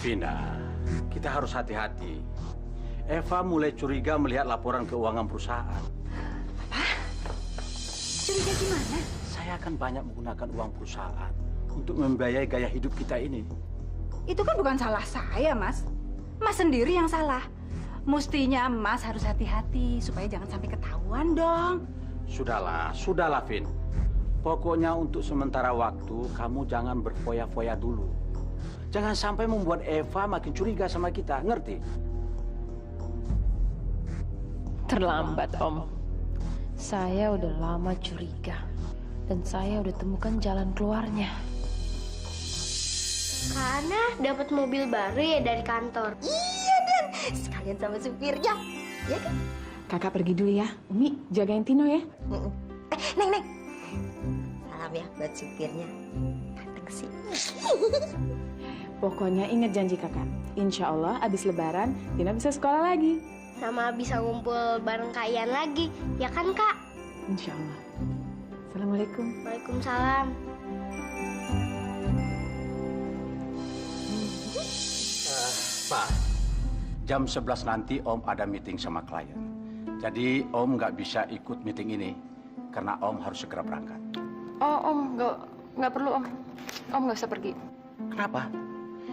Vina, kita harus hati-hati. Eva mulai curiga melihat laporan keuangan perusahaan. Apa? Curiga gimana? Saya akan banyak menggunakan uang perusahaan untuk membiayai gaya hidup kita ini. Itu kan bukan salah saya, Mas. Mas sendiri yang salah. Mestinya Mas harus hati-hati supaya jangan sampai ketahuan dong. Sudahlah, Vin. Pokoknya untuk sementara waktu, kamu jangan berfoya-foya dulu. Jangan sampai membuat Eva makin curiga sama kita, ngerti? Terlambat, Om. Saya udah lama curiga. Dan saya udah temukan jalan keluarnya. Karena dapat mobil baru ya dari kantor. Iya, Dan. Sekalian sama supirnya. Ya kan? Kakak pergi dulu ya. Umi, jagain Tino ya. Neng. Salam ya buat supirnya. Datang ke sini. Pokoknya ingat janji kakak. Insya Allah abis lebaran, Tino bisa sekolah lagi. Sama bisa ngumpul bareng Kak Ian lagi. Ya kan, Kak? Insya Allah. Assalamualaikum. Waalaikumsalam. Pak, jam 11 nanti Om ada meeting sama klien. Jadi Om nggak bisa ikut meeting ini karena Om harus segera berangkat. Oh, Om, nggak perlu, Om. Om nggak usah pergi. Kenapa?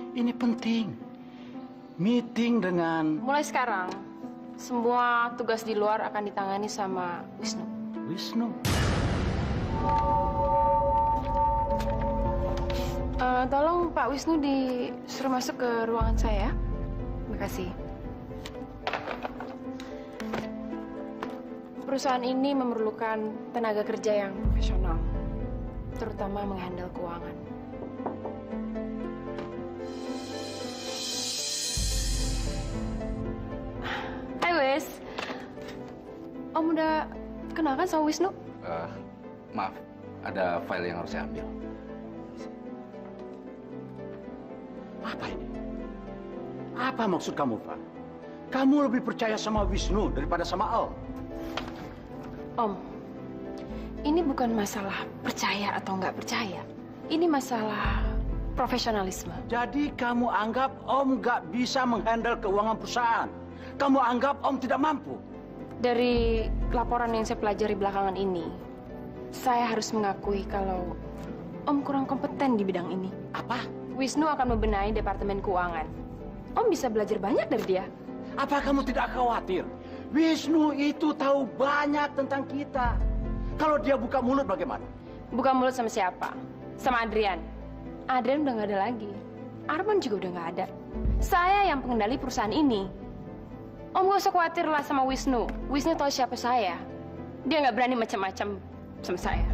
Ini penting. Meeting dengan Mulai sekarang, semua tugas di luar akan ditangani sama Wisnu. Wisnu. Tolong Pak Wisnu disuruh masuk ke ruangan saya. Makasih. Perusahaan ini memerlukan tenaga kerja yang profesional, terutama menghandle keuangan. Hai Wis, Om udah kenal kan sama Wisnu? Maaf, ada file yang harus saya ambil. Apa ini? Apa maksud kamu, Pak? Kamu lebih percaya sama Wisnu daripada sama Al. Om, ini bukan masalah percaya atau nggak percaya. Ini masalah profesionalisme. Jadi kamu anggap Om nggak bisa menghandle keuangan perusahaan? Kamu anggap Om tidak mampu? Dari laporan yang saya pelajari belakangan ini, saya harus mengakui kalau Om kurang kompeten di bidang ini. Apa? Wisnu akan membenahi departemen keuangan. Om bisa belajar banyak dari dia. Apa kamu tidak khawatir? Wisnu itu tahu banyak tentang kita. Kalau dia buka mulut bagaimana? Buka mulut sama siapa? Sama Adrian. Adrian udah nggak ada lagi. Arman juga udah nggak ada. Saya yang pengendali perusahaan ini. Om gak usah khawatir lah sama Wisnu. Wisnu tahu siapa saya. Dia nggak berani macam-macam sama saya.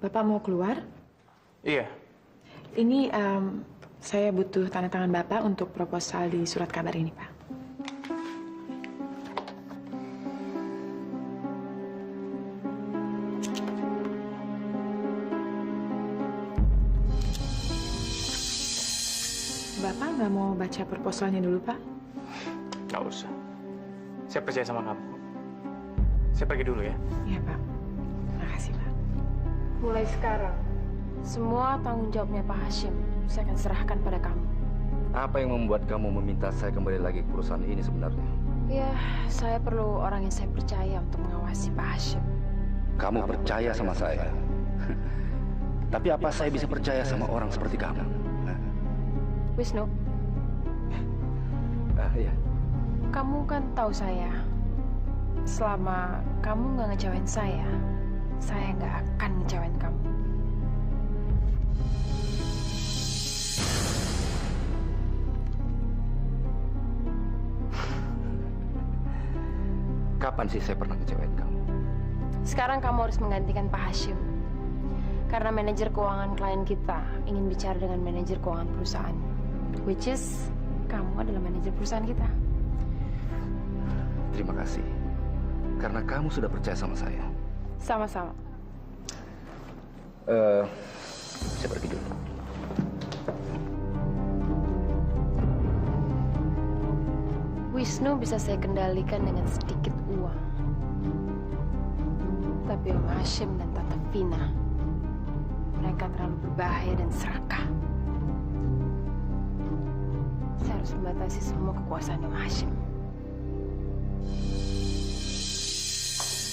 Bapak mau keluar? Iya. Ini saya butuh tanda tangan Bapak untuk proposal di surat kabar ini, Pak. Bapak nggak mau baca proposalnya dulu, Pak? Nggak usah. Saya percaya sama kamu. Saya pergi dulu ya. Iya, Pak. Makasih, Pak. Mulai sekarang, semua tanggung jawabnya Pak Hashim saya akan serahkan pada kamu. Apa yang membuat kamu meminta saya kembali lagi ke perusahaan ini sebenarnya? Ya, saya perlu orang yang saya percaya untuk mengawasi Pak Hashim. Kamu percaya sama saya? Tapi apa saya bisa percaya sama orang seperti kamu? Wisnu, Iya. kamu kan tahu saya. Selama kamu nggak ngecewain saya nggak akan ngecewain kamu. Kapan sih saya pernah ngecewain kamu? Sekarang kamu harus menggantikan Pak Hashim. Karena manajer keuangan klien kita ingin bicara dengan manajer keuangan perusahaan. Which is, kamu adalah manajer perusahaan kita. Terima kasih. Karena kamu sudah percaya sama saya. Sama-sama. Saya pergi dulu. Wisnu bisa saya kendalikan dengan sedikit uang. Tapi Om Hashim dan Tante Vina, mereka terlalu berbahaya dan serakah. Saya harus membatasi semua kekuasaan Om Hashim.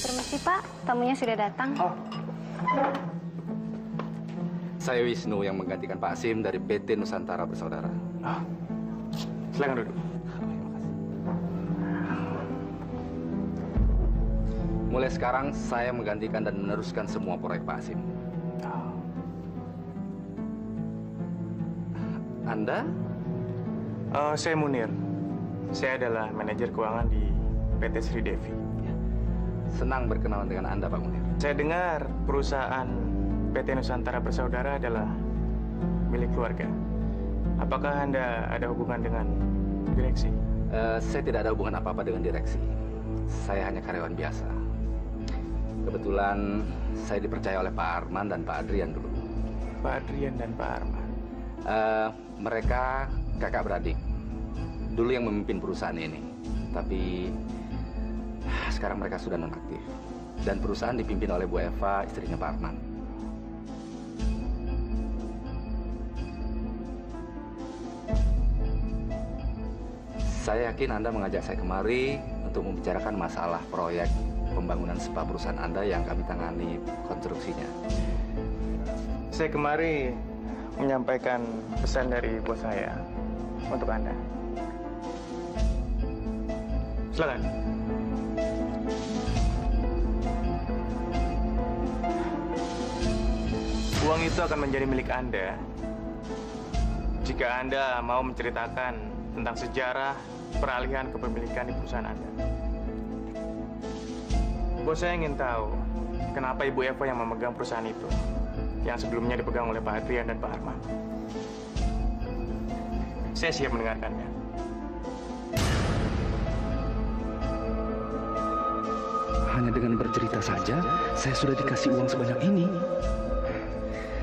Permisi Pak, tamunya sudah datang. Saya Wisnu yang menggantikan Pak Hashim dari PT Nusantara Bersaudara. Silakan duduk. Mulai sekarang saya menggantikan dan meneruskan semua proyek Pak Hashim. Anda? Saya Munir. Saya adalah manajer keuangan di PT Sri Devi. Senang berkenalan dengan Anda, Pak Munir. Saya dengar perusahaan PT Nusantara Bersaudara adalah milik keluarga. Apakah Anda ada hubungan dengan direksi? Saya tidak ada hubungan apa-apa dengan direksi. Saya hanya karyawan biasa. Kebetulan saya dipercaya oleh Pak Arman dan Pak Adrian dulu. Pak Adrian dan Pak Arman. Mereka kakak beradik. Dulu yang memimpin perusahaan ini. Tapi sekarang mereka sudah nonaktif. Dan perusahaan dipimpin oleh Bu Eva, istrinya Pak Arman. Saya yakin Anda mengajak saya kemari untuk membicarakan masalah proyek pembangunan spa perusahaan Anda yang kami tangani konstruksinya. Saya kemari menyampaikan pesan dari bos saya untuk Anda. Silakan. Uang itu akan menjadi milik Anda jika Anda mau menceritakan tentang sejarah peralihan kepemilikan di perusahaan Anda. Bos saya ingin tahu kenapa Ibu Eva yang memegang perusahaan itu, yang sebelumnya dipegang oleh Pak Adrian dan Pak Arman. Saya siap mendengarkannya. Hanya dengan bercerita saja, saya sudah dikasih uang sebanyak ini.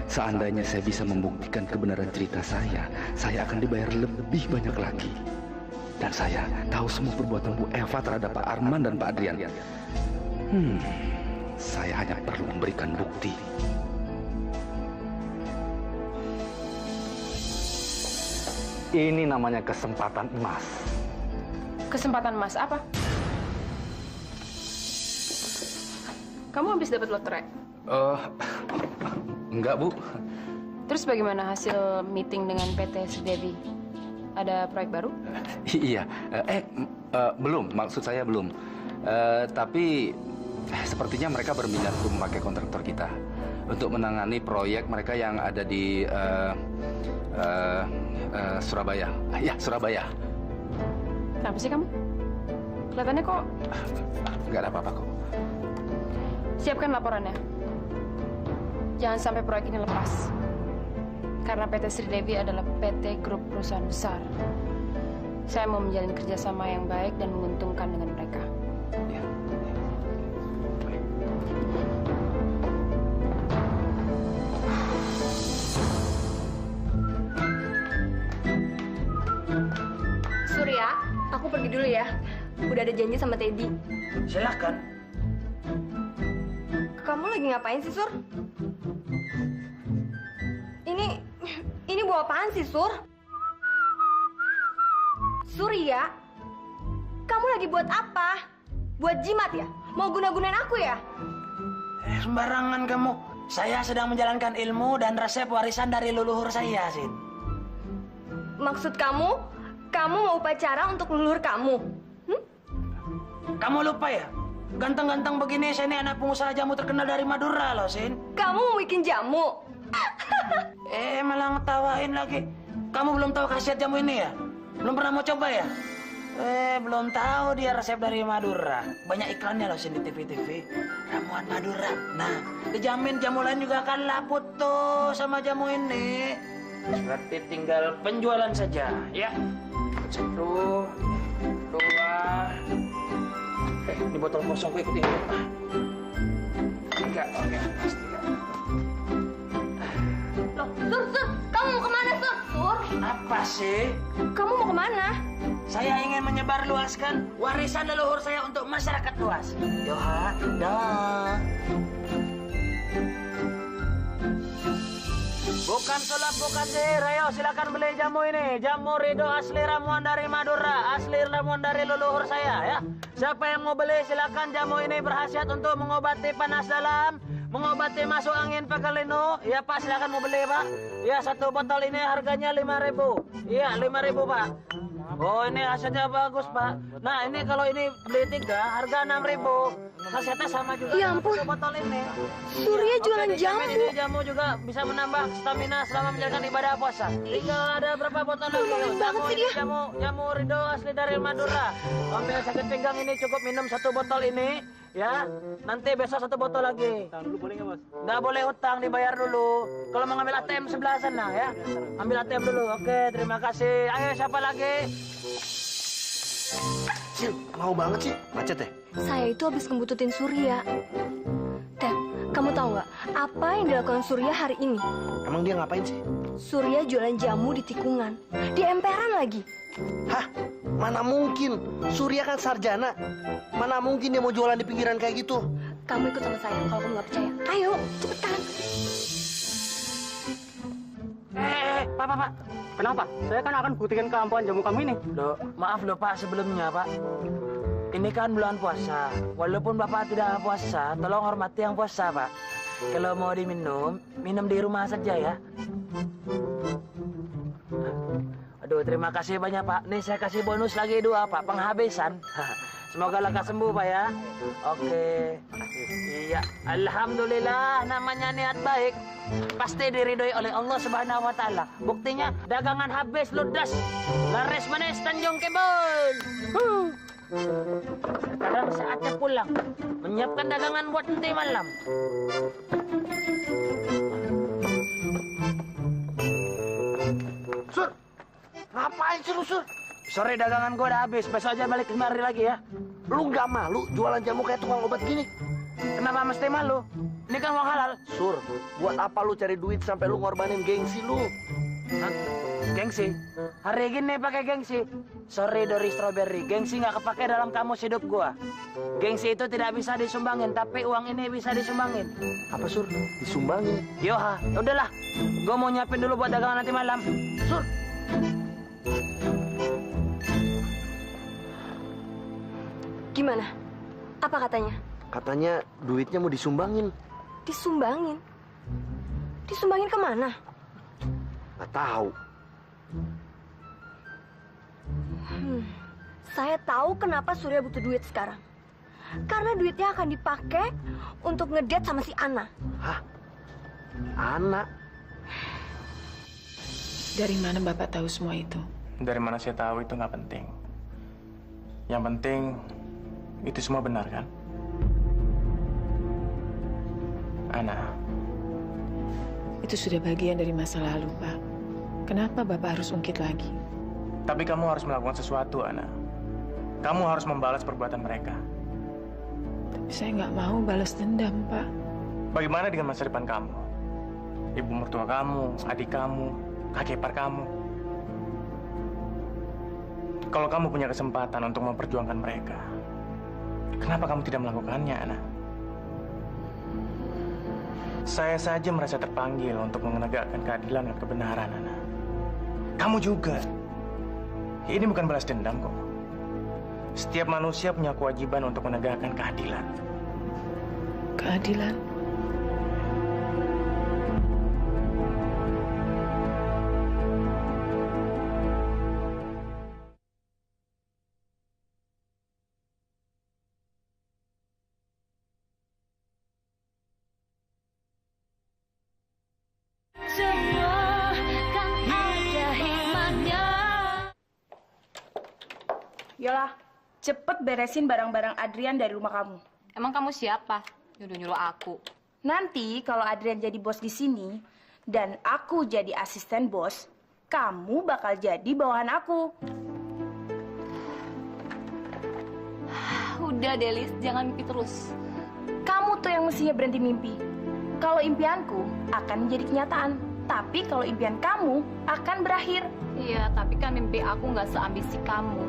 Seandainya saya bisa membuktikan kebenaran cerita saya akan dibayar lebih banyak lagi. Dan saya tahu semua perbuatan Bu Eva terhadap Pak Arman dan Pak Adrian. Saya hanya perlu memberikan bukti. Ini namanya kesempatan emas. Kesempatan emas apa? Kamu habis dapat lotre? Enggak, Bu. Terus bagaimana hasil meeting dengan PT Sri Devi? Ada proyek baru? Iya. Belum. Maksud saya belum. Tapi sepertinya mereka berminat untuk memakai kontraktor kita untuk menangani proyek mereka yang ada di Surabaya. Ya, Surabaya. Kenapa sih kamu? Kelihatannya kok... Nggak ada apa-apa kok. Siapkan laporannya. Jangan sampai proyek ini lepas. Karena PT Sri Devi adalah PT grup perusahaan besar. Saya mau menjalin kerjasama yang baik dan menguntungkan dengan mereka. Ya. Surya, aku pergi dulu ya. Udah ada janji sama Teddy. Silakan. Kamu lagi ngapain sih, Sur? Ini buah apaan sih, Sur? Surya, kamu lagi buat apa? Buat jimat ya? Mau guna-gunain aku ya? Sembarangan kamu. Saya sedang menjalankan ilmu dan resep warisan dari leluhur saya, Sin. Maksud kamu mau upacara untuk leluhur kamu? Kamu lupa ya? Ganteng-ganteng begini, saya ini anak pengusaha jamu terkenal dari Madura loh, Sin. Kamu mau bikin jamu? Malah ngetawain lagi. Kamu belum tahu khasiat jamu ini ya? Belum pernah mau coba ya? Belum tahu dia resep dari Madura. Banyak iklannya loh, Sin, di TV-TV. Ramuan Madura. Nah, dijamin jamu lain juga akan laput tuh sama jamu ini. Berarti tinggal penjualan saja, ya. 1, 2. Ini botol kosong gue ikutin. 3, oke, Mas, 3. Loh, Sur, kamu mau kemana, Sur? Sur, Apa sih? kamu mau kemana? Saya ingin menyebarluaskan warisan leluhur saya untuk masyarakat luas. Yoha, dah. Bukan sulap, bukan sihir. Ayo, silakan beli jamu ini. Jamu Rido asli ramuan dari Madura. Asli ramuan dari leluhur saya, ya. Siapa yang mau beli, silakan. Jamu ini berkhasiat untuk mengobati panas dalam, mengobati masuk angin pegalinu. Ya, Pak, silakan mau beli, Pak. Ya, 1 botol ini harganya 5.000. Iya, 5.000, Pak. Oh, ini hasilnya bagus, Pak. Nah, ini kalau ini beli 3, harga 6.000. Khasiatnya sama juga. Ya ampun. 1 botol ini. Surya jualan Oke, dijamin jamu. Ini jamu juga bisa menambah stamina selama menjalankan ibadah puasa. Tinggal ada berapa botol lagi? Lumayan banget sih dia. Jamu Rido asli dari Madura. Ambil sakit pinggang ini cukup minum 1 botol ini, ya. Nanti besok 1 botol lagi. Utang dulu boleh nggak, Bos? Nggak boleh utang, dibayar dulu. Kalau mau ngambil ATM sebelah sana, ya. Ambil ATM dulu. Oke, terima kasih. Ayo, siapa lagi? Sil, mau banget sih. Macet ya? Saya itu habis ngebututin Surya. Dan kamu tahu nggak apa yang dilakukan Surya hari ini? Emang dia ngapain sih? Surya jualan jamu di tikungan, di emperan lagi. Hah? Mana mungkin? Surya kan sarjana. Mana mungkin dia mau jualan di pinggiran kayak gitu? Kamu ikut sama saya kalau kamu nggak percaya. Ayo, cepetan. Pak. Kenapa? Saya kan akan buktikan keampuhan jamu kamu ini. Loh, maaf loh, Pak, sebelumnya, Pak. Ini kan bulan puasa. Walaupun Bapak tidak puasa, tolong hormati yang puasa, Pak. Kalau mau diminum, minum di rumah saja ya. Aduh, terima kasih banyak, Pak. Nih saya kasih bonus lagi 2, Pak. Penghabisan. Semoga lekas sembuh, Pak ya. Oke. Iya, alhamdulillah, namanya niat baik pasti diridhoi oleh Allah Subhanahu wa taala. Buktinya dagangan habis ludes. Laris manis Tanjung Kebon. Sekarang saatnya pulang. Menyiapkan dagangan buat nanti malam. Sur, ngapain sih lu, Sur? Sore dagangan gua udah habis. Besok aja balik kemari lagi ya. Lu nggak malu jualan jamu kayak tukang obat gini? Kenapa mesti malu? Ini kan uang halal. Sur, buat apa lu cari duit sampai lu ngorbanin gengsi lu? Hah? Gengsi? Hari gini pakai gengsi. Sorry Dori Strawberry, gengsi nggak kepake dalam kamus hidup gua. Gengsi itu tidak bisa disumbangin, tapi uang ini bisa disumbangin. Apa, Sur? Disumbangin? Yoha, udahlah. Gua mau nyiapin dulu buat dagangan nanti malam. Sur! Gimana? Apa katanya? Katanya duitnya mau disumbangin. Disumbangin? Disumbangin kemana? Nggak tahu. Saya tahu kenapa Surya butuh duit sekarang. Karena duitnya akan dipakai untuk ngedate sama si Ana. Hah? Anak? Dari mana Bapak tahu semua itu? Dari mana saya tahu itu nggak penting. Yang penting itu semua benar kan? Ana, Itu sudah bagian dari masa lalu, Pak. Kenapa Bapak harus ungkit lagi? Tapi kamu harus melakukan sesuatu, Ana. Kamu harus membalas perbuatan mereka. Tapi saya nggak mau balas dendam, Pak. Bagaimana dengan masa depan kamu? Ibu mertua kamu, adik kamu, kakek ipar kamu. Kalau kamu punya kesempatan untuk memperjuangkan mereka, kenapa kamu tidak melakukannya, Ana? Saya saja merasa terpanggil untuk menegakkan keadilan dan kebenaran, Ana. Kamu juga. Ini bukan balas dendam kok. Setiap manusia punya kewajiban untuk menegakkan keadilan. Keadilan? Yola, cepet beresin barang-barang Adrian dari rumah kamu. Emang kamu siapa? Nyuruh-nyuruh aku. Nanti kalau Adrian jadi bos di sini dan aku jadi asisten bos, kamu bakal jadi bawahan aku. Udah, Delis, jangan mimpi terus. Kamu tuh yang mestinya berhenti mimpi. Kalau impianku akan menjadi kenyataan, tapi kalau impian kamu akan berakhir. Iya, tapi kan mimpi aku nggak seambisi kamu.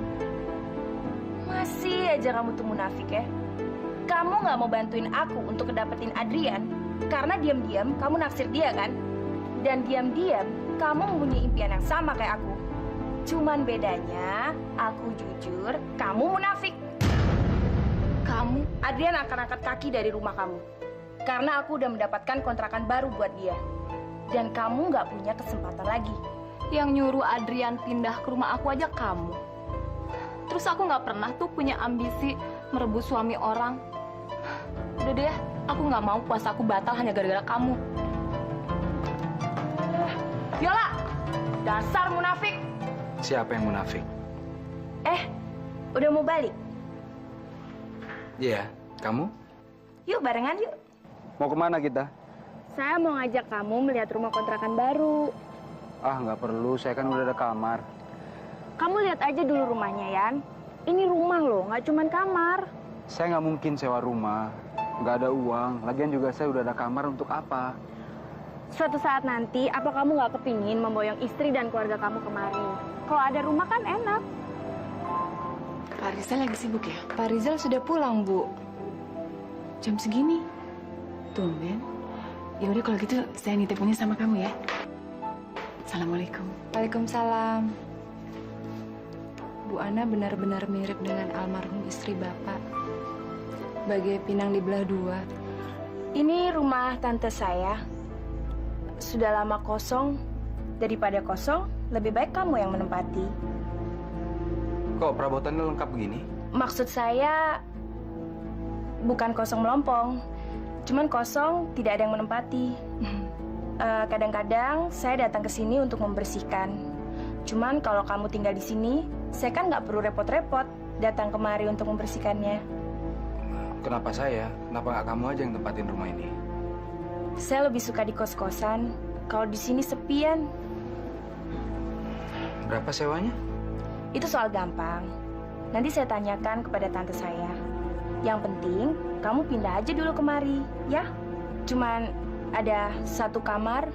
Masih aja kamu tuh munafik ya. Kamu nggak mau bantuin aku untuk ngedapetin Adrian karena diam-diam kamu naksir dia kan? Dan diam-diam kamu mempunyai impian yang sama kayak aku. Cuman bedanya aku jujur, kamu munafik. Adrian akan angkat kaki dari rumah kamu karena aku udah mendapatkan kontrakan baru buat dia. Dan kamu nggak punya kesempatan lagi. Yang nyuruh Adrian pindah ke rumah aku aja kamu. Terus aku nggak pernah tuh punya ambisi merebut suami orang. Udah deh, aku nggak mau puasa aku batal hanya gara-gara kamu. Yola, dasar munafik. Siapa yang munafik? Udah mau balik? Iya, kamu? Yuk barengan yuk. Mau kemana kita? Saya mau ngajak kamu melihat rumah kontrakan baru. Ah, nggak perlu. Saya kan udah ada kamar. Kamu lihat aja dulu rumahnya, Yan. Ini rumah loh, nggak cuman kamar. Saya nggak mungkin sewa rumah. Nggak ada uang. Lagian juga saya udah ada kamar untuk apa? Suatu saat nanti, apa kamu nggak kepingin memboyong istri dan keluarga kamu kemari? Kalau ada rumah kan enak. Pak Rizal lagi sibuk ya? Pak Rizal sudah pulang, Bu. Jam segini? Tumben. Ya udah kalau gitu saya nitipnya sama kamu ya. Assalamualaikum. Waalaikumsalam. Bu Ana benar-benar mirip dengan almarhum istri Bapak. Bagai pinang di belah dua. Ini rumah tante saya. Sudah lama kosong. Daripada kosong, lebih baik kamu yang menempati. Kok perabotannya lengkap begini? Maksud saya bukan kosong melompong. Cuman kosong, tidak ada yang menempati. Kadang-kadang saya datang ke sini untuk membersihkan. Cuman kalau kamu tinggal di sini, saya kan nggak perlu repot-repot datang kemari untuk membersihkannya. Kenapa saya? Kenapa nggak kamu aja yang tempatin rumah ini? Saya lebih suka di kos-kosan. Kalau di sini sepian. Berapa sewanya? Itu soal gampang. Nanti saya tanyakan kepada tante saya. Yang penting, kamu pindah aja dulu kemari, ya? Cuman ada satu kamar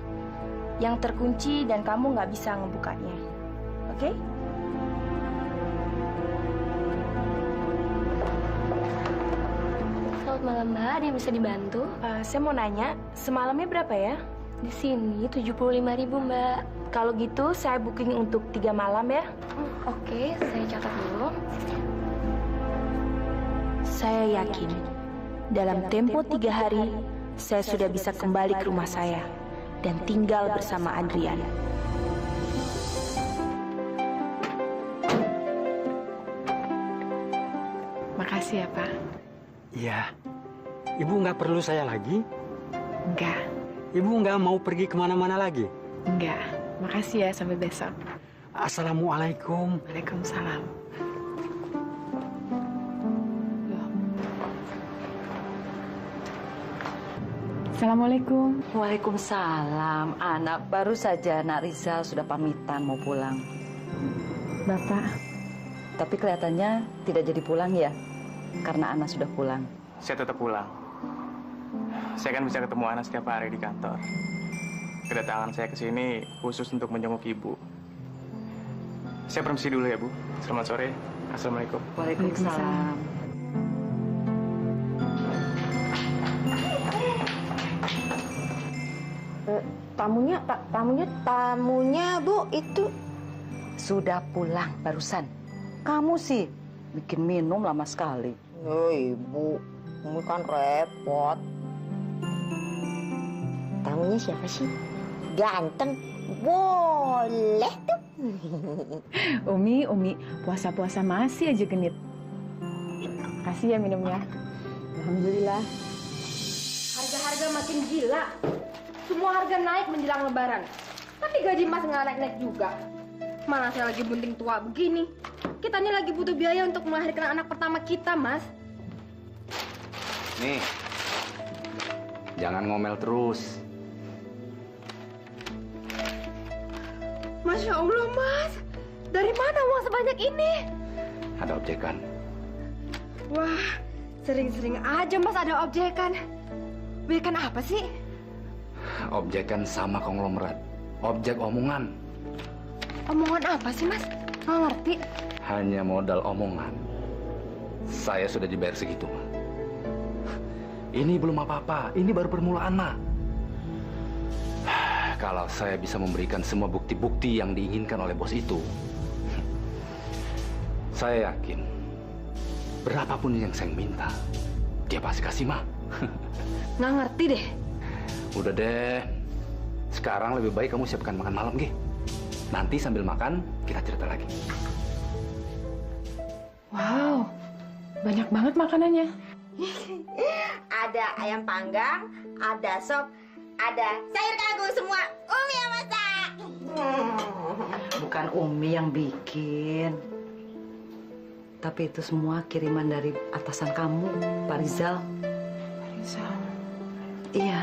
yang terkunci dan kamu nggak bisa ngebukanya. Oke? Selamat malam, Mbak. Ada yang bisa dibantu? Saya mau nanya, semalamnya berapa ya? Di sini 75.000, Mbak. Kalau gitu, saya booking untuk 3 malam ya. Oke, saya catat dulu. Saya yakin, dalam tempo 3 hari, saya sudah bisa kembali ke rumah saya dan tinggal bersama Adrian. Makasih ya, Pak. Iya. Ibu nggak perlu saya lagi? Enggak. Ibu nggak mau pergi kemana-mana lagi? Enggak. Makasih ya, sampai besok. Assalamualaikum. Waalaikumsalam. Assalamualaikum. Waalaikumsalam. Anak baru saja Nak Rizal sudah pamitan mau pulang. Bapak. Tapi kelihatannya tidak jadi pulang ya, karena Ana sudah pulang. Saya tetap pulang. Saya kan bisa ketemu Ana setiap hari di kantor. Kedatangan saya ke sini khusus untuk menjenguk ibu. Saya permisi dulu ya, Bu. Selamat sore. Assalamualaikum. Waalaikumsalam. Tamunya Bu itu Sudah pulang barusan. Kamu sih bikin minum lama sekali. oh Ibu, kamu kan repot. Tamunya siapa sih? Ganteng, boleh tuh. Umi, puasa-puasa masih aja genit. Kasih ya minumnya. Alhamdulillah. Harga-harga makin gila. Semua harga naik menjelang lebaran. Tapi gaji Mas nggak naik-naik juga. Mana saya lagi bunting tua begini. Kita ini lagi butuh biaya untuk melahirkan anak pertama kita, Mas. Nih, jangan ngomel terus. Masya Allah, Mas. Dari mana uang sebanyak ini? Ada objekan. Wah, sering-sering aja Mas ada objekan. Objekan apa sih? Objekan sama konglomerat. Objek omongan. Omongan apa sih, Mas? Nggak ngerti. Hanya modal omongan. Saya sudah dibayar segitu, Ma. Ini belum apa-apa. Ini baru permulaan, Ma. Kalau saya bisa memberikan semua bukti-bukti yang diinginkan oleh bos itu, saya yakin berapapun yang saya minta, dia pasti kasih, Ma. Nggak ngerti deh. Udah deh. Sekarang lebih baik kamu siapkan makan malam, Gi. Nanti sambil makan, kita cerita lagi. Wow, banyak banget makanannya. Ada ayam panggang, ada sop, ada sayur kangkung semua. Umi yang masak. Bukan Umi yang bikin. Tapi itu semua kiriman dari atasan kamu, Pak Rizal. Pak Rizal? Iya.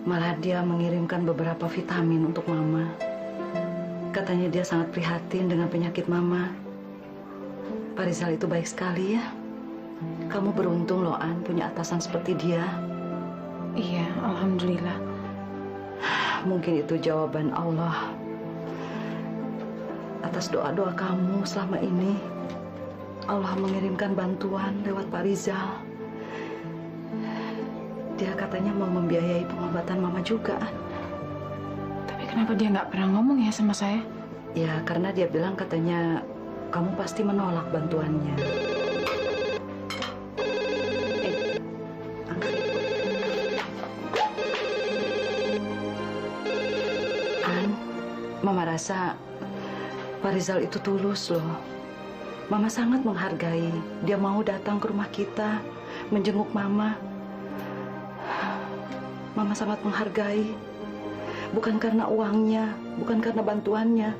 Malah dia mengirimkan beberapa vitamin untuk Mama. Katanya dia sangat prihatin dengan penyakit Mama. Pak Rizal itu baik sekali ya. Kamu beruntung loh, An, punya atasan seperti dia. Iya, alhamdulillah. Mungkin itu jawaban Allah atas doa-doa kamu selama ini. Allah mengirimkan bantuan lewat Pak Rizal. Dia katanya mau membiayai pengobatan Mama juga. Tapi kenapa dia nggak pernah ngomong ya sama saya? Ya, karena dia bilang katanya kamu pasti menolak bantuannya. An, Mama rasa Pak Rizal itu tulus loh. Mama sangat menghargai. Dia mau datang ke rumah kita, menjenguk Mama. Mama sangat menghargai. Bukan karena uangnya, bukan karena bantuannya.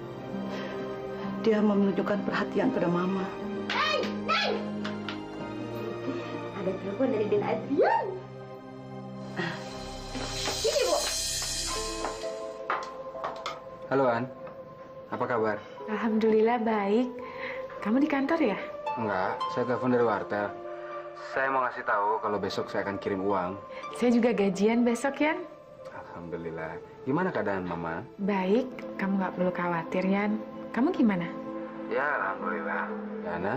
Dia menunjukkan perhatian pada Mama. Ada telepon dari Den Adrian. Ini, Bu. Halo, An. Apa kabar? Alhamdulillah baik. Kamu di kantor ya? Enggak, saya telepon dari wartel. Saya mau ngasih tahu kalau besok saya akan kirim uang. Saya juga gajian besok, Yan. Alhamdulillah. Gimana keadaan Mama? Baik, kamu nggak perlu khawatir, Yan. Kamu gimana? Ya, alhamdulillah. Dana,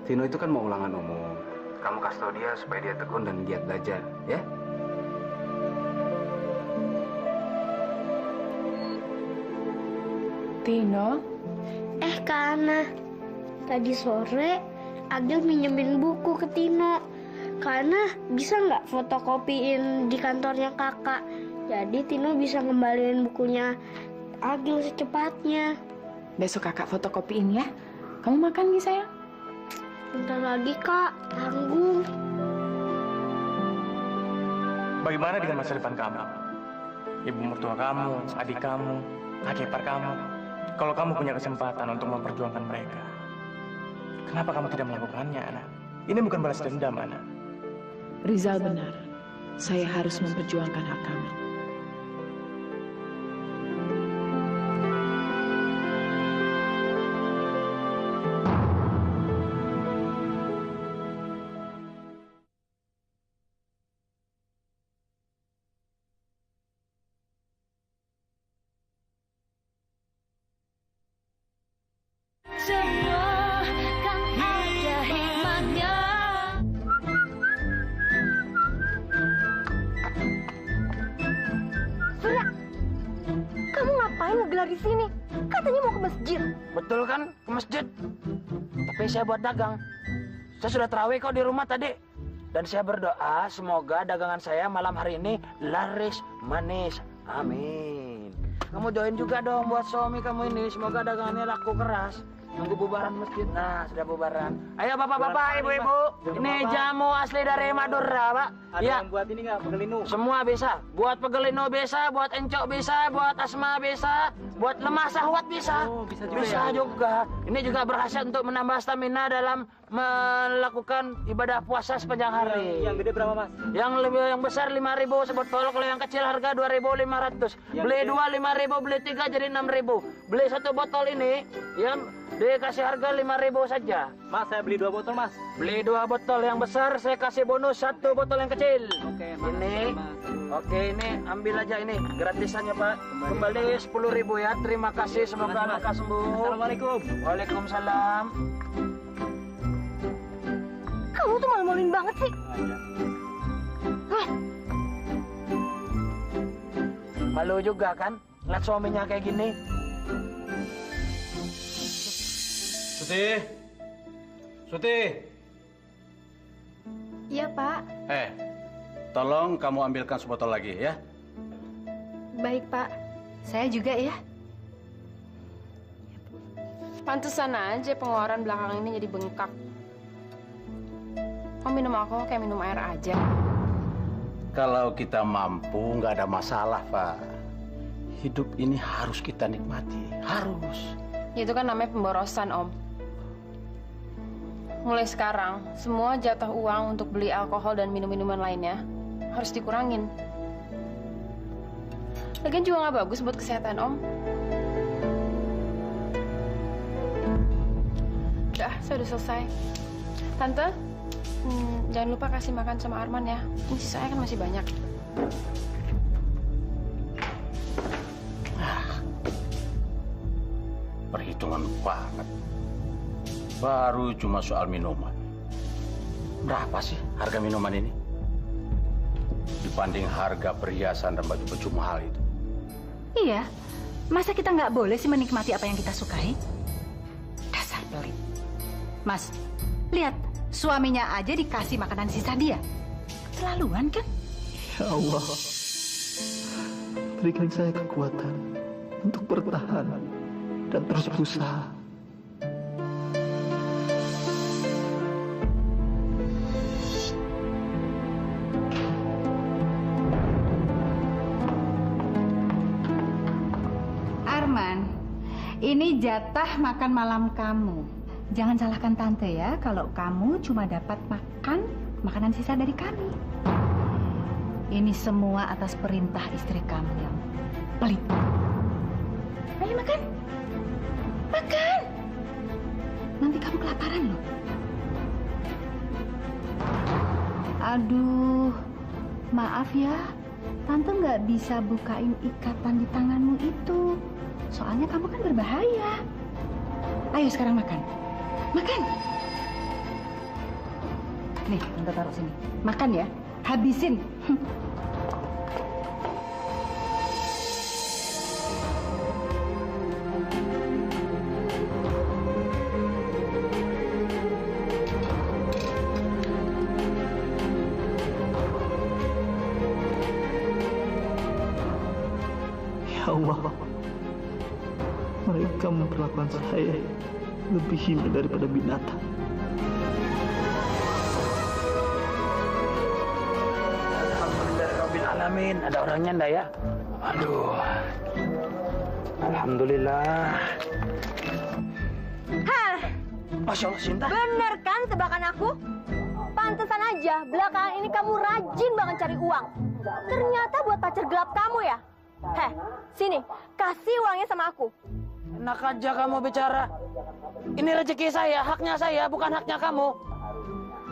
Tino itu kan mau ulangan umum. Kamu kasih tahu dia supaya dia tekun dan giat belajar, ya? Tino? Kak Ana, tadi sore Agil minjemin buku ke Tino. Karena bisa nggak fotokopiin di kantornya kakak. Jadi Tino bisa ngembaliin bukunya Agil secepatnya. Besok kakak fotokopiin ya. Kamu makan nih sayang? Bentar lagi kak, tanggung. Bagaimana dengan masa depan kamu? Ibu mertua kamu, adik kamu, kakek ipar kamu. Kalau kamu punya kesempatan untuk memperjuangkan mereka, kenapa kamu tidak melakukannya, anak? Ini bukan balas dendam, anak. Rizal benar. saya harus memperjuangkan hak kami. Semua kan ada hikmahnya. Surya, kamu ngapain ngegelar di sini? Katanya mau ke masjid. Betul kan, ke masjid. Tapi saya buat dagang. Saya sudah terawih kok di rumah tadi. Dan saya berdoa semoga dagangan saya malam hari ini laris manis. Amin. Kamu doain juga dong buat suami kamu ini. Semoga dagangannya laku keras. Nunggu bubaran masjid. Nah, sudah bubaran. Ayo bapak-bapak, ibu-ibu. Ini jamu asli dari Madura, Pak. Ada Ya. yang buat ini nggak, pegelinu? Semua bisa. Buat pegelino bisa, buat encok bisa, buat asma bisa, buat lemah syahwat bisa. Oh, bisa juga Bisa ya? juga. Ini juga berkhasiat untuk menambah stamina dalam melakukan ibadah puasa sepanjang hari. Yang gede berapa, Mas? Yang besar 5.000 sebotol, kalau yang kecil harga 2.500. Beli gede? 2 5.000, beli 3 jadi 6.000. Beli 1 botol ini yang dikasih harga 5.000 saja. Mas, saya beli 2 botol, Mas. Beli 2 botol yang besar, saya kasih bonus 1 botol yang kecil. Oke, Mas. Ini, oke ini ambil aja ini gratisannya Pak. Kembali 10.000 ya. Terima kasih, semoga lekas sembuh. Assalamualaikum. Waalaikumsalam. Kamu tuh malu-maluin banget sih. Hah? Malu juga kan? Lihat suaminya kayak gini. Suti. Suti. Iya, Pak. Tolong kamu ambilkan sebotol lagi ya. Baik, Pak. Saya juga ya. Pantesan aja pengeluaran belakang ini jadi bengkak. Kok minum alkohol kayak minum air aja? Kalau kita mampu, nggak ada masalah, Pak. Hidup ini harus kita nikmati. Harus. Itu kan namanya pemborosan, Om. Mulai sekarang, semua jatah uang untuk beli alkohol dan minum-minuman lainnya harus dikurangin. Lagian juga nggak bagus buat kesehatan, Om. Udah, saya udah selesai. Tante, jangan lupa kasih makan sama Arman ya. Ini sisanya kan masih banyak. Perhitungan banget. Baru cuma soal minuman. Berapa sih harga minuman ini? Dibanding harga perhiasan dan baju-baju mahal itu. Iya, masa kita nggak boleh sih menikmati apa yang kita sukai? Dasar pelit. Mas, lihat, suaminya aja dikasih makanan sisa dia. Keterlaluan kan? Ya Allah, berikan saya kekuatan untuk bertahan dan terus berusaha. Arman, ini jatah makan malam kamu. Jangan salahkan tante ya kalau kamu cuma dapat makan makanan sisa dari kami. Ini semua atas perintah istri kamu yang pelit. Ayo makan. Makan. Nanti kamu kelaparan loh. Aduh, maaf ya. Tante nggak bisa bukain ikatan di tanganmu itu. Soalnya kamu kan berbahaya. Ayo sekarang makan. Makan. Nih, tante taruh sini. Makan ya. Habisin. Ya Allah, mereka memperlakukan saya lebih hina daripada binatang. Alhamdulillahirrahmanirrahim. Ada orangnya enggak ya? Aduh. Alhamdulillah. Hah, Masya Allah, Sinta. bener kan tebakan aku? Pantesan aja belakangan ini kamu rajin banget cari uang. Ternyata buat pacar gelap kamu ya. Heh, sini, kasih uangnya sama aku. Enak aja kamu bicara. Ini rezeki saya, haknya saya, bukan haknya kamu.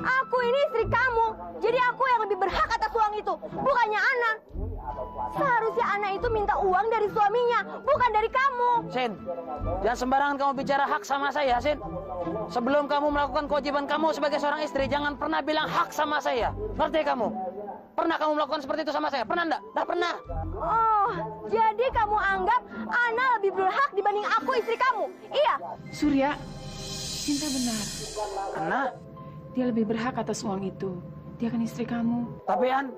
Aku ini istri kamu, jadi aku yang lebih berhak atas uang itu, bukannya Ana. Seharusnya Ana itu minta uang dari suaminya, bukan dari kamu. Sin, jangan sembarangan kamu bicara hak sama saya, Sin. Sebelum kamu melakukan kewajiban kamu sebagai seorang istri, jangan pernah bilang hak sama saya. Ngerti kamu? Pernah kamu melakukan seperti itu sama saya? Pernah enggak? Enggak pernah. Oh, jadi kamu anggap Ana lebih berhak dibanding aku istri kamu? Iya? Surya, Sinta benar. Ana? Dia lebih berhak atas uang itu. Dia kan istri kamu. Tapi An,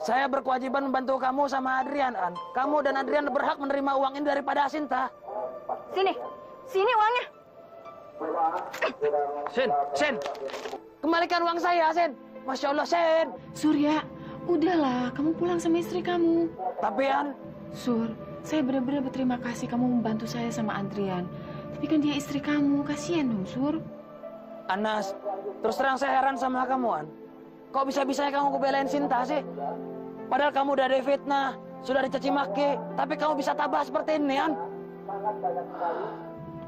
saya berkewajiban membantu kamu sama Adrian, An. Kamu dan Adrian berhak menerima uang ini daripada Sinta. Sini, sini uangnya. Sin, kembalikan uang saya, Sin. Masya Allah, Sin. Surya, udahlah, kamu pulang sama istri kamu. Tapi An, Sur, saya benar-benar berterima kasih kamu membantu saya sama Adrian. Tapi kan dia istri kamu, kasihan dong, Sur. Anas, terus terang saya heran sama kamu, An. Kok bisa-bisanya kamu ngebelain Sinta sih? Padahal kamu udah difitnah, sudah dicaci maki, tapi kamu bisa tabah seperti ini, An.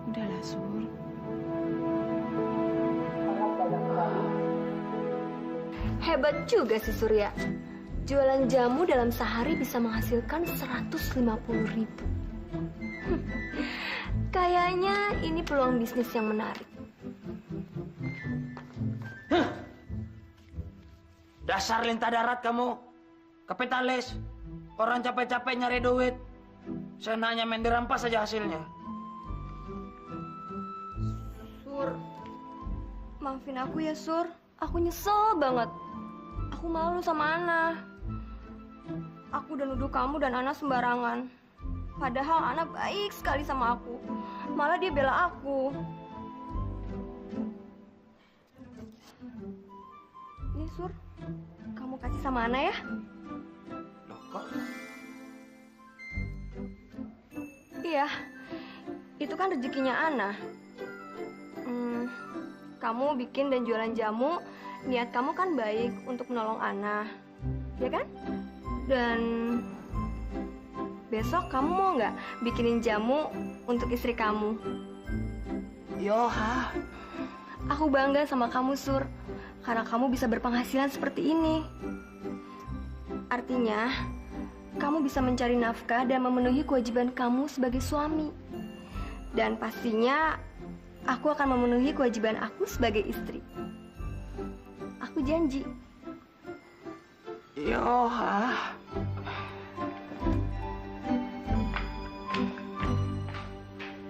Udahlah, Sur. Hebat juga si Surya. Jualan jamu dalam sehari bisa menghasilkan 150.000. Kayaknya ini peluang bisnis yang menarik. Dasar lintah darat kamu, kapitalis. Orang capek-capek nyari duit, senangnya main dirampas saja hasilnya. Sur, maafin aku ya Sur. Aku nyesel banget. Aku malu sama Ana. Aku udah nuduh kamu dan Ana sembarangan. Padahal Ana baik sekali sama aku. Malah dia bela aku. Ini Sur, kamu kasih sama Ana ya. Loh, kok? Iya, itu kan rezekinya Ana. Kamu bikin dan jualan jamu, niat kamu kan baik untuk menolong Ana, ya kan? Dan besok kamu mau nggak bikinin jamu untuk istri kamu? Yoha. Aku bangga sama kamu, Sur, karena kamu bisa berpenghasilan seperti ini. Artinya, kamu bisa mencari nafkah dan memenuhi kewajiban kamu sebagai suami. Dan pastinya, aku akan memenuhi kewajiban aku sebagai istri. Aku janji. Yoha.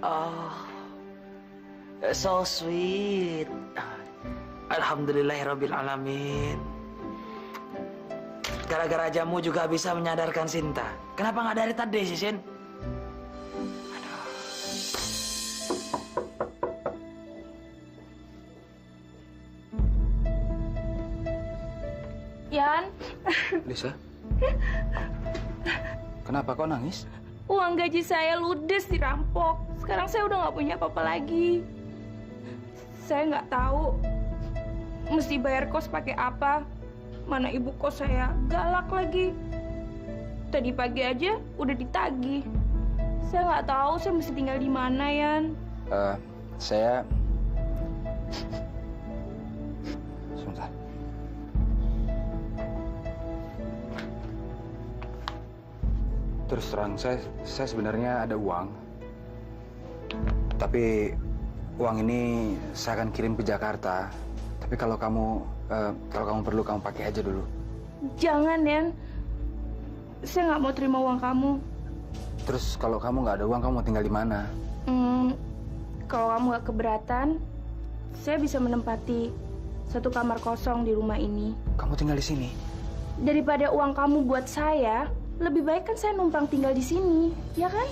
Oh, so sweet. Alhamdulillahirabbil alamin. Gara-gara jamu juga bisa menyadarkan Sinta. Kenapa nggak dari tadi sih, Sin? Yan, Lisa? Kenapa kau nangis? uang gaji saya ludes dirampok. Sekarang saya udah nggak punya apa-apa lagi. Saya nggak tahu mesti bayar kos pakai apa. Mana ibu kos saya galak lagi. Tadi pagi aja udah ditagih. Saya nggak tahu saya mesti tinggal di mana, Yan. Saya... Sebentar. Terus terang, saya sebenarnya ada uang. Tapi uang ini saya akan kirim ke Jakarta. Tapi kalau kamu perlu, kamu pakai aja dulu. Jangan, Yan. Saya nggak mau terima uang kamu. Terus kalau kamu nggak ada uang, kamu mau tinggal di mana? Kalau kamu nggak keberatan, saya bisa menempati satu kamar kosong di rumah ini. Kamu tinggal di sini? Daripada uang kamu buat saya, lebih baik kan saya numpang tinggal di sini, ya kan?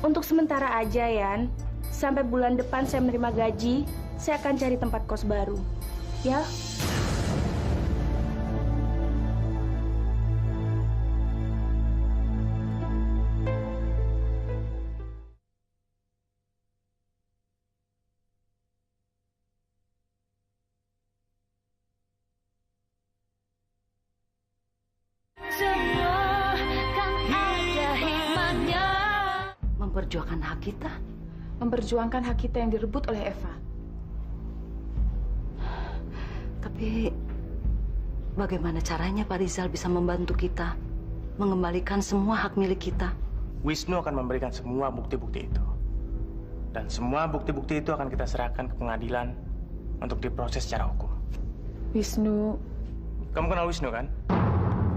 Untuk sementara aja, Yan. Sampai bulan depan saya menerima gaji, saya akan cari tempat kos baru. Ya? Memperjuangkan hak kita? Memperjuangkan hak kita yang direbut oleh Eva. Tapi bagaimana caranya Pak Rizal bisa membantu kita mengembalikan semua hak milik kita? Wisnu akan memberikan semua bukti-bukti itu. Dan semua bukti-bukti itu akan kita serahkan ke pengadilan untuk diproses secara hukum. Wisnu... Kamu kenal Wisnu kan?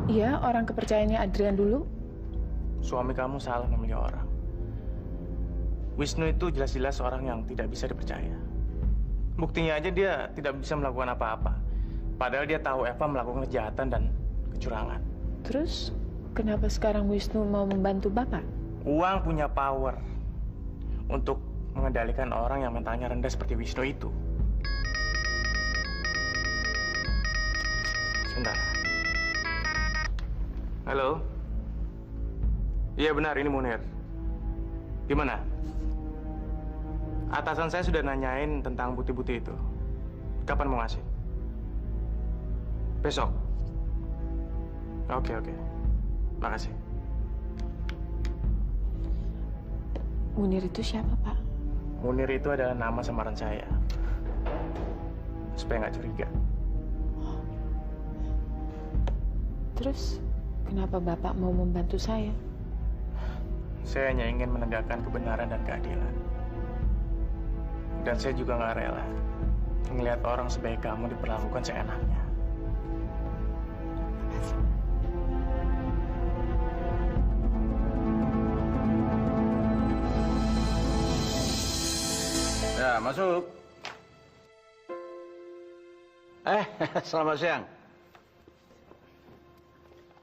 Iya, orang kepercayaannya Adrian dulu. Suami kamu salah memilih orang. Wisnu itu jelas-jelas orang yang tidak bisa dipercaya. Buktinya aja dia tidak bisa melakukan apa-apa. Padahal dia tahu Eva melakukan kejahatan dan kecurangan. Terus, kenapa sekarang Wisnu mau membantu Bapak? Uang punya power untuk mengendalikan orang yang mentalnya rendah seperti Wisnu itu. Sebentar. Halo? Iya benar, ini Munir. Gimana? Atasan saya sudah nanyain tentang bukti-bukti itu. Kapan mau ngasih? Besok? Oke. Makasih. Munir itu siapa, Pak? Munir itu adalah nama samaran saya. Supaya nggak curiga. Terus, kenapa Bapak mau membantu saya? Saya hanya ingin menegakkan kebenaran dan keadilan. Dan saya juga nggak rela melihat orang sebaik kamu diperlakukan seenaknya. Ya, masuk. Selamat siang.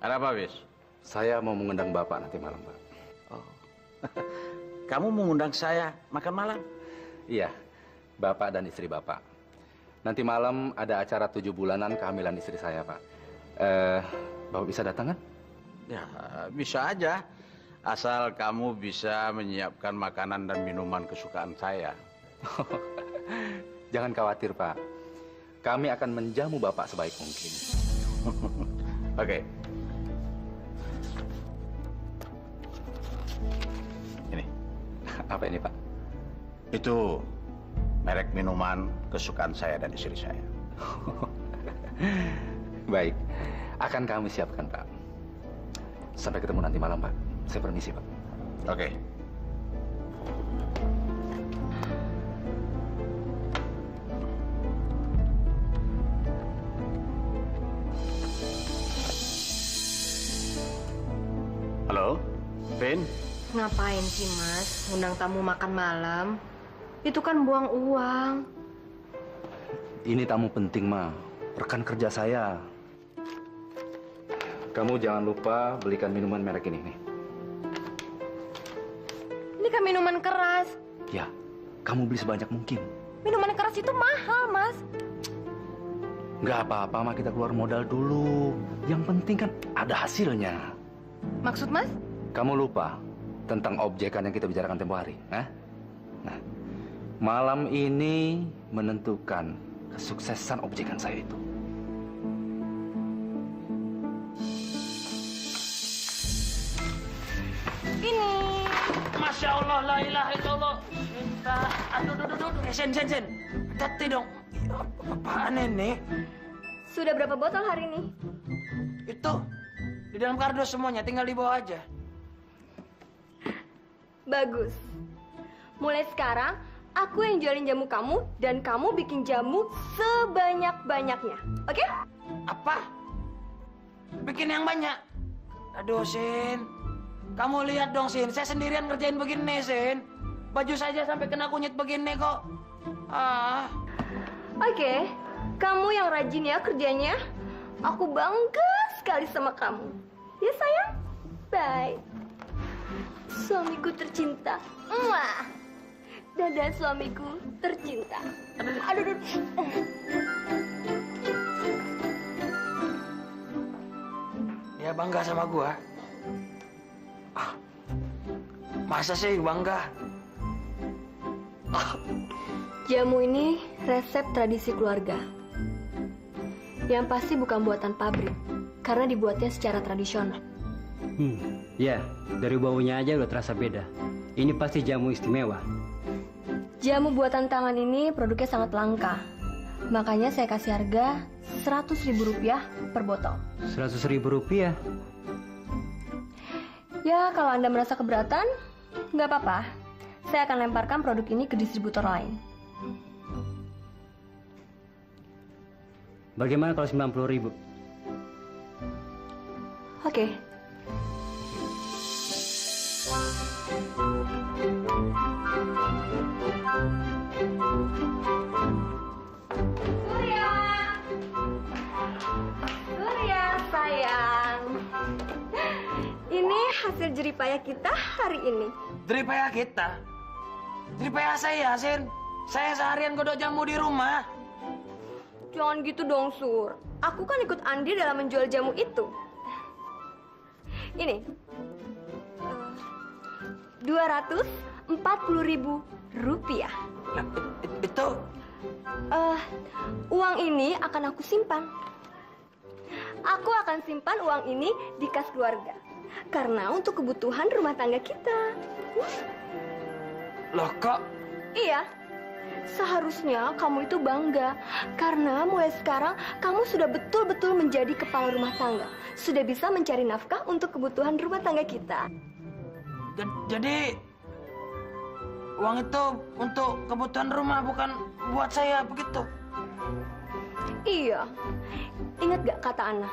Ada apa, Wis? Saya mau mengundang Bapak nanti malam, Pak. Oh. Kamu mengundang saya makan malam? Iya, Bapak dan istri Bapak. Nanti malam ada acara 7 bulanan kehamilan istri saya, Pak. Bapak bisa datang kan? Ya, bisa aja. Asal kamu bisa menyiapkan makanan dan minuman kesukaan saya. Jangan khawatir, Pak. Kami akan menjamu Bapak sebaik mungkin. Oke. Ini. Apa ini, Pak? Itu merek minuman kesukaan saya dan istri saya. Baik, akan kami siapkan, Pak. Sampai ketemu nanti malam, Pak. Saya permisi, Pak. Oke. Halo, Vin? Ngapain sih, Mas? Undang tamu makan malam? Itu kan buang uang. Ini tamu penting, Ma. Rekan kerja saya. Kamu jangan lupa belikan minuman merek ini, nih. Ini kan minuman keras. Ya, kamu beli sebanyak mungkin. Minuman keras itu mahal, Mas. Nggak apa-apa, Ma. Kita keluar modal dulu. Yang penting kan ada hasilnya. Maksud, Mas? Kamu lupa tentang objekan yang kita bicarakan tempo hari, Nah, malam ini menentukan kesuksesan objekan saya itu. Ini. Masya Allah, la ilaha illallah. Cinta. Aduh. Sen. Hati dong. Apaan ini? Sudah berapa botol hari ini? Itu. Di dalam kardus semuanya, tinggal dibawa aja. Bagus. Mulai sekarang, aku yang jualin jamu kamu, dan kamu bikin jamu sebanyak-banyaknya. Oke? Apa? Bikin yang banyak? Aduh, Sin. Kamu lihat dong, Sin. Saya sendirian ngerjain begini, Sin. Baju saja sampai kena kunyit begini kok. Oke. Kamu yang rajin ya kerjanya. Aku bangga sekali sama kamu. Ya, sayang? Bye. Suamiku tercinta. Mwah. Dadah suamiku tercinta. Aduh. Ya bangga sama gua. Masa sih bangga? Jamu ini resep tradisi keluarga. Yang pasti bukan buatan pabrik, karena dibuatnya secara tradisional. Ya, dari baunya aja udah terasa beda. Ini pasti jamu istimewa. Jamu buatan tangan ini produknya sangat langka. Makanya saya kasih harga Rp100.000 per botol. Rp100.000? Ya, kalau Anda merasa keberatan, nggak apa-apa. Saya akan lemparkan produk ini ke distributor lain. Bagaimana kalau 90.000? Oke. Surya, sayang. Ini hasil jeripaya kita hari ini. Jeripaya kita? Jeripaya saya, Sin. Saya seharian godok jamu di rumah. Jangan gitu dong, Sur. Aku kan ikut Andi dalam menjual jamu itu. Ini. Rp240.000. Itu? Uang ini akan aku simpan. Aku akan simpan uang ini di kas keluarga. Karena untuk kebutuhan rumah tangga kita. Loh, kok? Iya. Seharusnya kamu itu bangga. Karena mulai sekarang kamu sudah betul-betul menjadi kepala rumah tangga. Sudah bisa mencari nafkah untuk kebutuhan rumah tangga kita. Jadi uang itu untuk kebutuhan rumah, bukan buat saya, begitu? Iya. Ingat gak kata Ana?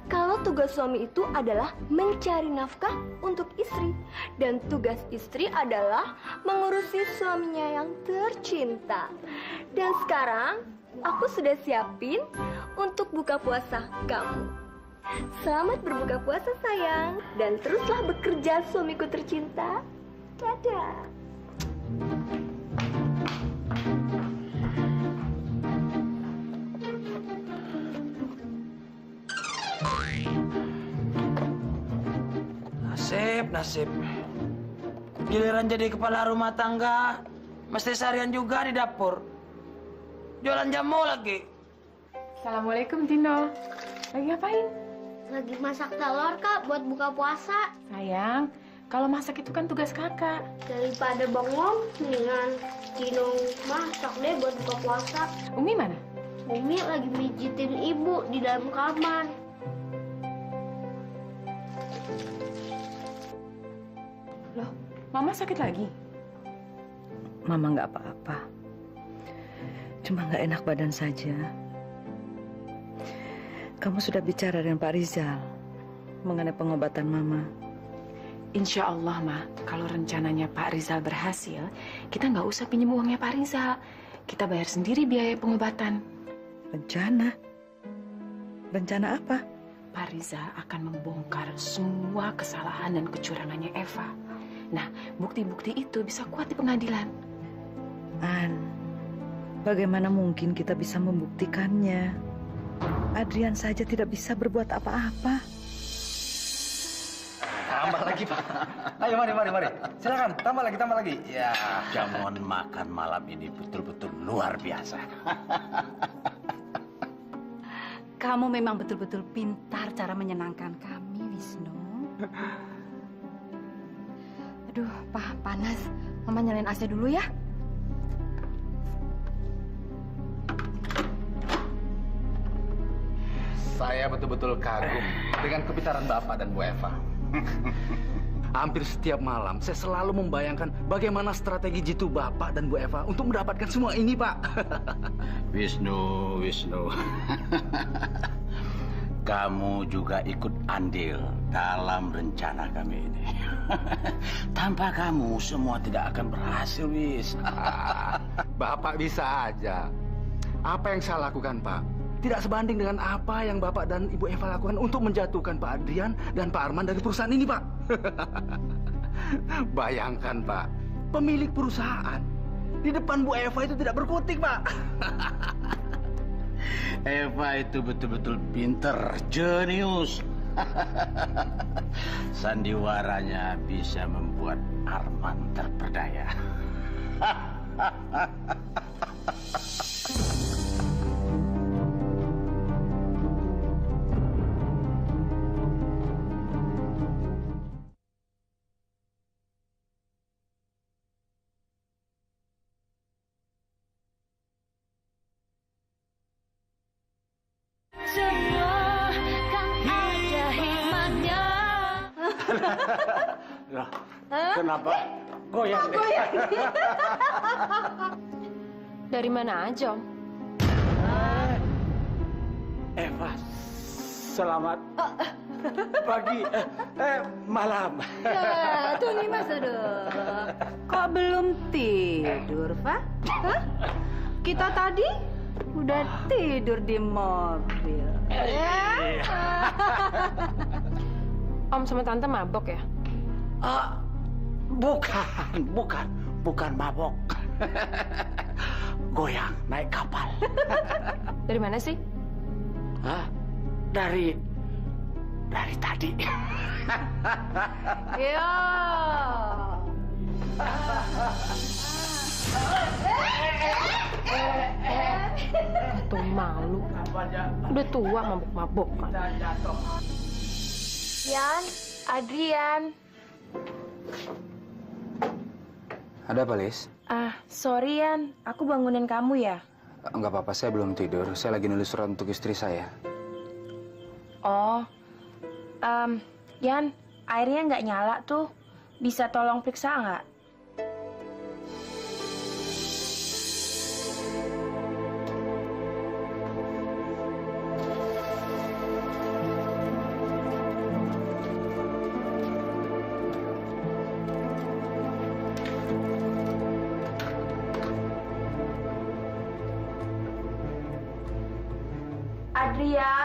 Kalau tugas suami itu adalah mencari nafkah untuk istri. Dan tugas istri adalah mengurusi suaminya yang tercinta. Dan sekarang aku sudah siapin untuk buka puasa kamu. Selamat berbuka puasa, sayang. Dan teruslah bekerja, suamiku tercinta. Dadah. Nasib. Giliran jadi kepala rumah tangga, mesti seharian juga di dapur. Jualan jamu lagi. Assalamualaikum, Tino. Lagi ngapain? Lagi masak telur, Kak, buat buka puasa. Sayang, kalau masak itu kan tugas kakak. Daripada bengong, mendingan Tino masak deh buat buka puasa. Umi mana? Umi lagi mijitin ibu di dalam kamar. Loh, Mama sakit lagi? Mama nggak apa-apa. Cuma nggak enak badan saja. Kamu sudah bicara dengan Pak Rizal mengenai pengobatan Mama? Insya Allah, Ma. Kalau rencananya Pak Rizal berhasil, kita nggak usah pinjam uangnya Pak Rizal. Kita bayar sendiri biaya pengobatan. Rencana? Rencana apa? Pak Rizal akan membongkar semua kesalahan dan kecurangannya Eva. Nah, bukti-bukti itu bisa kuat di pengadilan. An, bagaimana mungkin kita bisa membuktikannya? Adrian saja tidak bisa berbuat apa-apa. Tambah lagi, Pak. Ayo, mari. Silakan, tambah lagi. Ya, jamuan makan malam ini betul-betul luar biasa. Kamu memang betul-betul pintar cara menyenangkan kami, Wisnu. Aduh, Pak, panas. Mama nyalain AC dulu ya. Saya betul-betul kagum dengan kepintaran Bapak dan Bu Eva. Hampir setiap malam saya selalu membayangkan bagaimana strategi jitu Bapak dan Bu Eva untuk mendapatkan semua ini, Pak. Wisnu. Kamu juga ikut andil dalam rencana kami ini. Tanpa kamu semua tidak akan berhasil, Wis. Bapak bisa aja. Apa yang saya lakukan, Pak, tidak sebanding dengan apa yang Bapak dan Ibu Eva lakukan untuk menjatuhkan Pak Adrian dan Pak Arman dari perusahaan ini, Pak. Bayangkan, Pak, pemilik perusahaan di depan Bu Eva itu tidak berkutik, Pak. Eva itu betul-betul pinter, jenius. Sandiwaranya bisa membuat Arman terperdaya. Loh, kenapa goyang? Dari mana aja, Om? Eva, selamat pagi, malam. Ya, tuh nih Mas, aduh. Kok belum tidur, Pak? Hah? Kita tadi udah tidur di mobil. Ya? Om sama Tante mabok ya? Bukan mabok. Goyang naik kapal. Dari mana sih? Hah? Dari tadi. Yo. Tuh malu. Udah tua mabok-mabok kan. Yan, Adrian. Ada apa, Lis? Sorry Yan, aku bangunin kamu ya. Enggak apa-apa, saya belum tidur. Saya lagi nulis surat untuk istri saya. Oh, Yan, airnya nggak nyala tuh. Bisa tolong periksa nggak? Adrian.